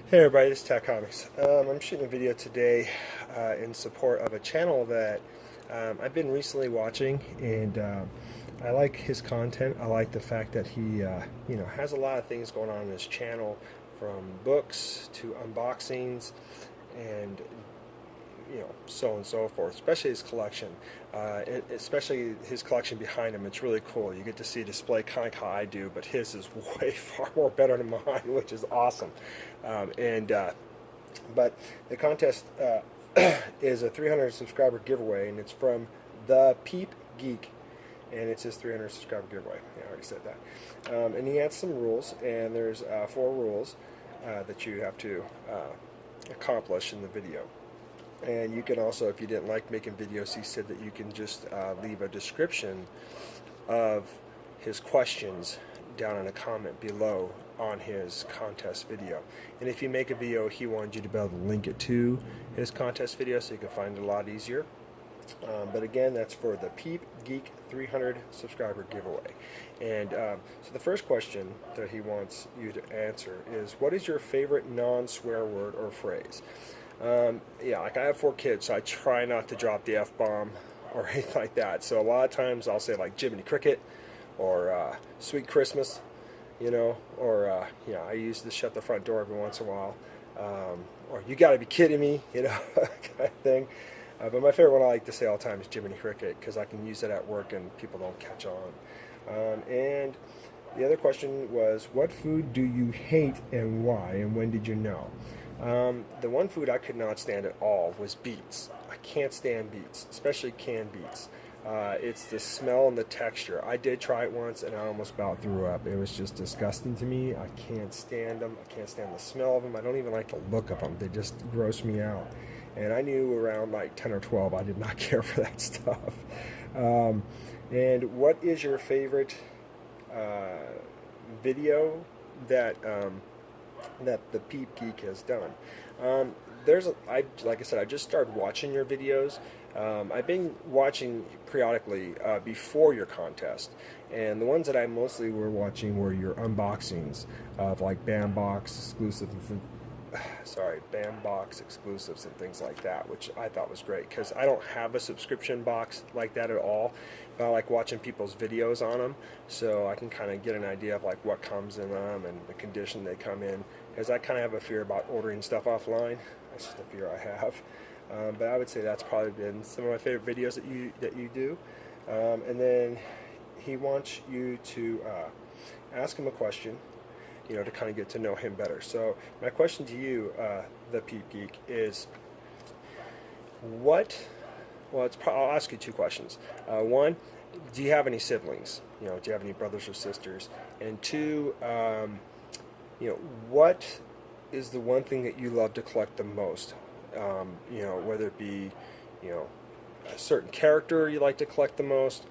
Hey everybody, this is Tech Comics. I'm shooting a video today in support of a channel that I've been recently watching, and I like his content. I like the fact that he, has a lot of things going on his channel, from books to unboxings, and so on and so forth. Especially his collection, especially his collection behind him. It's really cool. You get to see a display kind of like how I do, but his is way far more better than mine, which is awesome. But the contest is a 300 subscriber giveaway, and it's from the Peep Geek, and it's his 300 subscriber giveaway. Yeah, I already said that. And he has some rules, and there's 4 rules that you have to accomplish in the video. And you can also, if you didn't like making videos, he said that you can just leave a description of his questions down in a comment below on his contest video. And if you make a video, he wanted you to be able to link it to his contest video so you can find it a lot easier. But again, that's for the Peep Geek 300 subscriber giveaway. And so the first question that he wants you to answer is, what is your favorite non-swear word or phrase? Like I have 4 kids, so I try not to drop the F-bomb or anything like that. So a lot of times I'll say like Jiminy Cricket or Sweet Christmas, or I use to shut the front door every once in a while, or you gotta be kidding me, kind of thing. But my favorite one I like to say all the time is Jiminy Cricket, because I can use it at work and people don't catch on. And the other question was, what food do you hate and why, and when did you know? The one food I could not stand at all was beets. I can't stand beets, especially canned beets. It's the smell and the texture. I did try it once and I almost about threw up. It was just disgusting to me. I can't stand them. I can't stand the smell of them. I don't even like the look of them. They just gross me out. And I knew around like 10 or 12 I did not care for that stuff. And what is your favorite video that the Peep Geek has done? Like I said, I just started watching your videos. I've been watching periodically before your contest, and the ones that I mostly were watching were your unboxings of like Bandbox exclusives and things like that, which I thought was great, because I don't have a subscription box like that at all, but I like watching people's videos on them, so I can kind of get an idea of like what comes in them and the condition they come in, because I kind of have a fear about ordering stuff offline. That's just a fear I have. But I would say that's probably been some of my favorite videos that you do. And then he wants you to ask him a question, to kind of get to know him better. So my question to you, the Peep Geek, is I'll ask you 2 questions. One, do you have any siblings? Do you have any brothers or sisters? And 2, what is the one thing that you love to collect the most? Whether it be, a certain character you like to collect the most,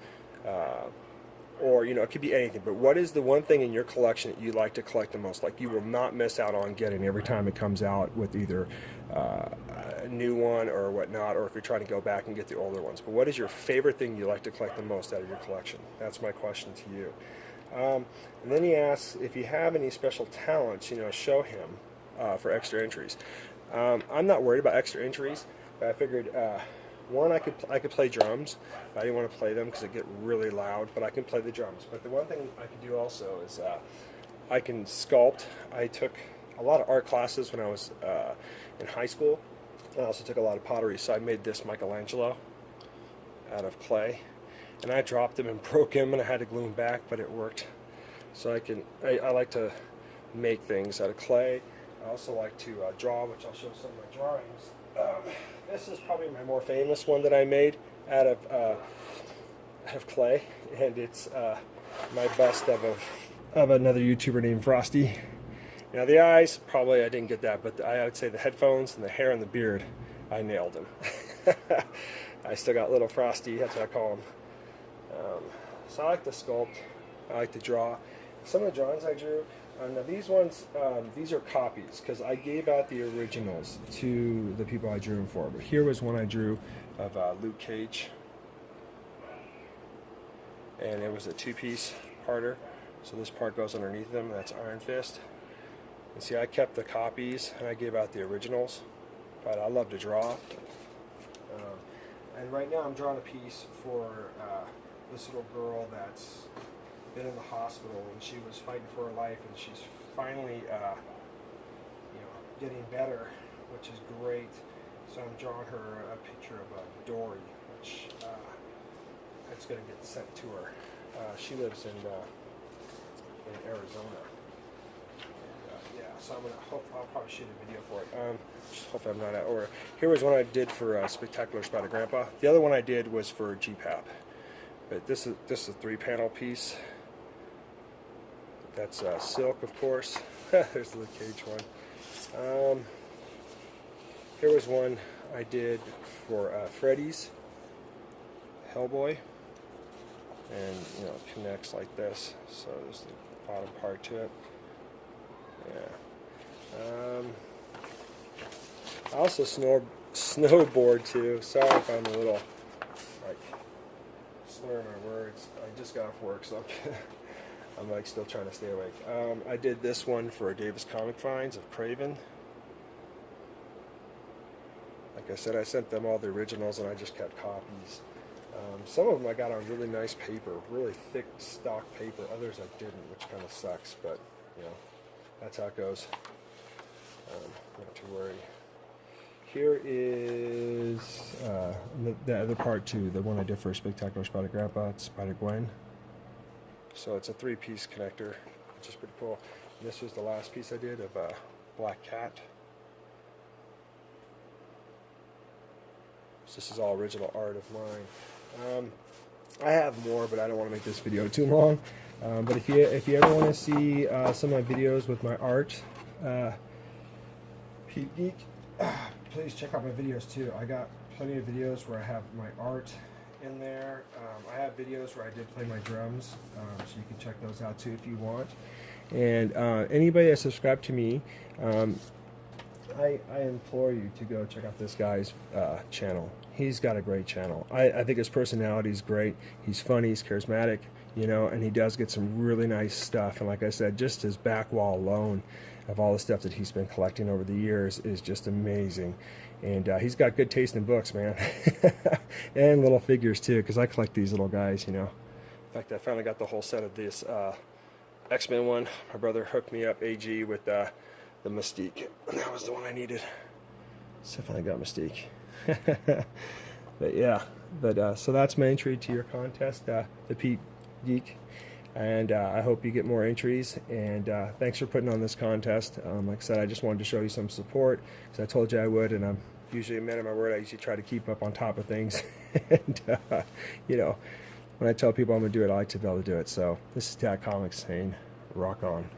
or, it could be anything, but what is the one thing in your collection that you like to collect the most? Like you will not miss out on getting every time it comes out, with either a new one or whatnot, or if you're trying to go back and get the older ones. But what is your favorite thing you like to collect the most out of your collection? That's my question to you. And then he asks if you have any special talents, show him for extra entries. I'm not worried about extra entries, but I figured, one, I could play drums. I didn't want to play them because it get really loud, but I can play the drums. But the one thing I can do also is I can sculpt. I took a lot of art classes when I was in high school. I also took a lot of pottery, so I made this Michelangelo out of clay, and I dropped him and broke him, and I had to glue him back, but it worked. So I like to make things out of clay. I also like to draw, which I'll show some of my drawings. This is probably my more famous one that I made out of clay, and it's my bust of another YouTuber named Frosty. Now the eyes, probably I didn't get that, but I would say the headphones and the hair and the beard, I nailed them. I still got little Frosty, that's what I call him. So I like to sculpt, I like to draw. Some of the drawings I drew, now these ones, these are copies, because I gave out the originals to the people I drew them for. But here was one I drew of Luke Cage, and it was a 2-piece parter. So this part goes underneath them. That's Iron Fist. And see, I kept the copies and I gave out the originals, but I love to draw. And right now I'm drawing a piece for this little girl that's been in the hospital, and she was fighting for her life, and she's finally getting better, which is great. So I'm drawing her a picture of a Dory, which it's going to get sent to her. She lives in Arizona. And, yeah, so I'll probably shoot a video for it. Hopefully I'm not out. Or here was one I did for Spectacular Spider Grandpa. The other one I did was for GPAP. But this is a 3-panel piece. That's silk, of course. There's the cage one. Here was one I did for Freddy's Hellboy, and it connects like this. So there's the bottom part to it. Yeah. I also snowboard too. Sorry if I'm a little slurring my words. I just got off work, so I'm like still trying to stay awake. I did this one for Davis Comic Finds of Craven. Like I said, I sent them all the originals, and I just kept copies. Some of them I got on really nice paper, really thick stock paper. Others I didn't, which kind of sucks, but that's how it goes. Not to worry. Here is the other part too, the one I did for Spectacular Spider Grandpa. It's Spider Gwen. So it's a 3-piece connector, which is pretty cool. And this was the last piece I did of Black Cat. So this is all original art of mine. I have more, but I don't want to make this video too long. But if you ever want to see some of my videos with my art, Peep Geek, please check out my videos too. I got plenty of videos where I have my art in there. I have videos where I did play my drums, so you can check those out too if you want. And anybody that subscribed to me, I implore you to go check out this guy's channel. He's got a great channel. I think his personality is great. He's funny, he's charismatic, and he does get some really nice stuff. And like I said, just his back wall alone of all the stuff that he's been collecting over the years is just amazing. And he's got good taste in books, man. And little figures too, because I collect these little guys, In fact, I finally got the whole set of this X-Men one. My brother hooked me up, AG, with the Mystique. And that was the one I needed. So I finally got Mystique. But yeah, so that's my entry to your contest, the Peep Geek. And I hope you get more entries, and thanks for putting on this contest. Like I said, I just wanted to show you some support, because I told you I would, and I'm usually a man of my word. I usually try to keep up on top of things. And when I tell people I'm going to do it, I like to be able to do it. So this is Dad Comics saying, rock on.